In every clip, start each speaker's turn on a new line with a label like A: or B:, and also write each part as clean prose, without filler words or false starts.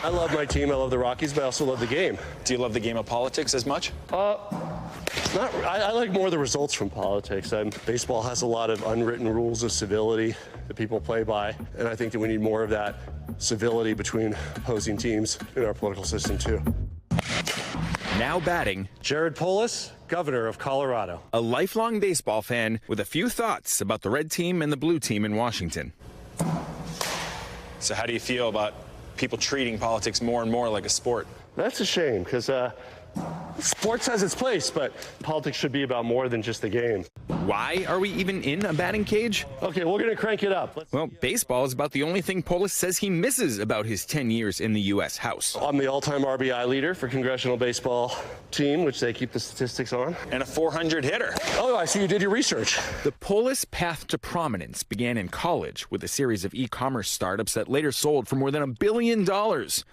A: I love my team. I love the Rockies, but I also love the game.
B: Do you love the game of politics as much?
A: I like more the results from politics. Baseball has a lot of unwritten rules of civility that people play by, and I think that we need more of that civility between opposing teams in our political system, too.
C: Now batting,
A: Jared Polis, governor of Colorado.
C: A lifelong baseball fan with a few thoughts about the red team and the blue team in Washington.
B: So how do you feel about people treating politics more and more like a sport?
A: That's a shame, because sports has its place, but politics should be about more than just the game.
C: Why are we even in a batting cage?
A: Okay, we're going to crank it up.
C: Well, baseball is about the only thing Polis says he misses about his 10 years in the U.S. House.
A: I'm the all-time RBI leader for Congressional Baseball Team, which they keep the statistics on.
B: And a 400 hitter.
A: Oh, I see you did your research.
C: The Polis path to prominence began in college with a series of e-commerce startups that later sold for more than $1 billion.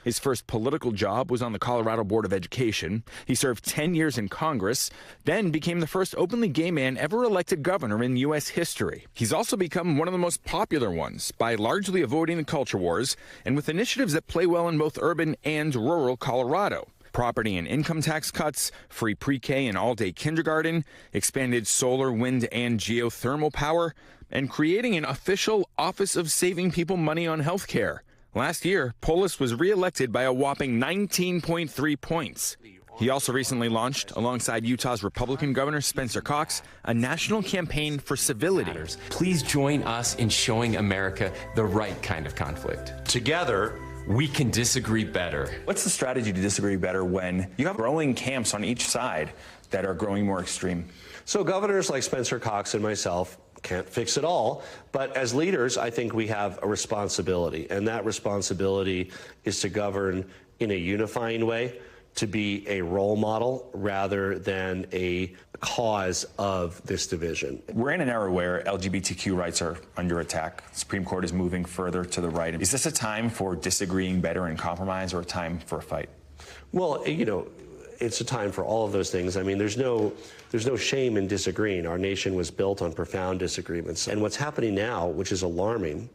C: His first political job was on the Colorado Board of Education. He served 10 years in Congress, then became the first openly gay man ever elected governor in U.S. history. He's also become one of the most popular ones by largely avoiding the culture wars and with initiatives that play well in both urban and rural Colorado. Property and income tax cuts, free pre-K and all-day kindergarten, expanded solar, wind, and geothermal power, and creating an official Office of Saving People Money on Health Care. Last year, Polis was re-elected by a whopping 19.3 points. He also recently launched, alongside Utah's Republican Governor Spencer Cox, a national campaign for civility.
D: Please join us in showing America the right kind of conflict. Together, we can disagree better.
B: What's the strategy to disagree better when you have growing camps on each side that are growing more extreme?
A: So governors like Spencer Cox and myself can't fix it all, but as leaders, I think we have a responsibility, and that responsibility is to govern in a unifying way, to be a role model rather than a cause of this division.
B: We're in an era where LGBTQ rights are under attack. The Supreme Court is moving further to the right. Is this a time for disagreeing better and compromise, or a time for a fight?
A: Well, you know, it's a time for all of those things. I mean, there's no shame in disagreeing. Our nation was built on profound disagreements. And what's happening now, which is alarming,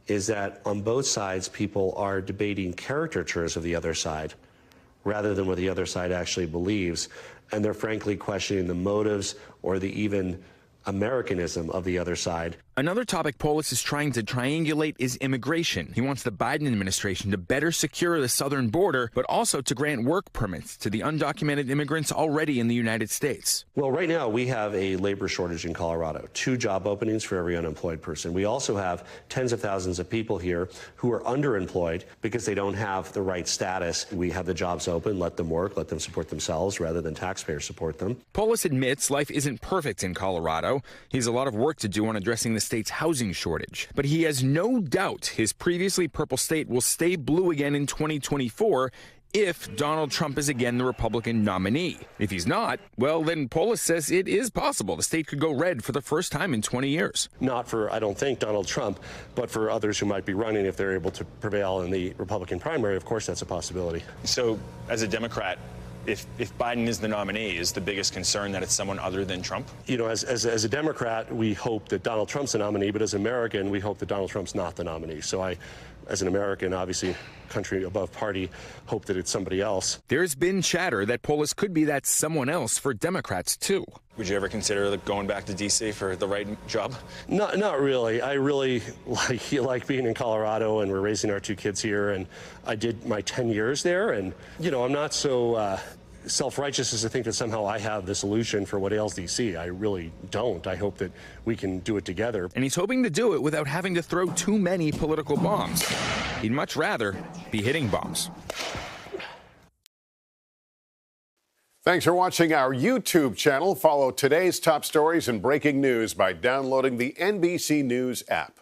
A: is that on both sides, people are debating caricatures of the other side rather than what the other side actually believes. And they're frankly questioning the motives or the even Americanism of the other side.
C: Another topic Polis is trying to triangulate is immigration. He wants the Biden administration to better secure the southern border, but also to grant work permits to the undocumented immigrants already in the United States.
A: Well, right now we have a labor shortage in Colorado, 2 job openings for every unemployed person. We also have tens of thousands of people here who are underemployed because they don't have the right status. We have the jobs open, let them work, let them support themselves rather than taxpayers support them.
C: Polis admits life isn't perfect in Colorado. He has a lot of work to do on addressing the state's housing shortage, but he has no doubt his previously purple state will stay blue again in 2024 if Donald Trump is again the Republican nominee. If he's not, well, then Polis says it is possible the state could go red for the first time in 20 years.
A: Not for, I don't think, Donald Trump, but for others who might be running if they're able to prevail in the Republican primary. Of course, that's a possibility.
B: So, as a Democrat, if Biden is the nominee, is the biggest concern that it's someone other than Trump?
A: You know, as a Democrat, we hope that Donald Trump's the nominee, but as an American, we hope that Donald Trump's not the nominee. So I, as an American, obviously, country above party, hope that it's somebody else.
C: There's been chatter that Polis could be that someone else for Democrats, too.
B: Would you ever consider going back to D.C. for the right job?
A: Not really. I really like being in Colorado, and we're raising our 2 kids here, and I did my 10 years there, and, you know, I'm not so self-righteous as to think that somehow I have the solution for what ails D.C. I really don't. I hope that we can do it together.
C: And he's hoping to do it without having to throw too many political bombs. He'd much rather be hitting bombs.
E: Thanks for watching our YouTube channel. Follow today's top stories and breaking news by downloading the NBC News app.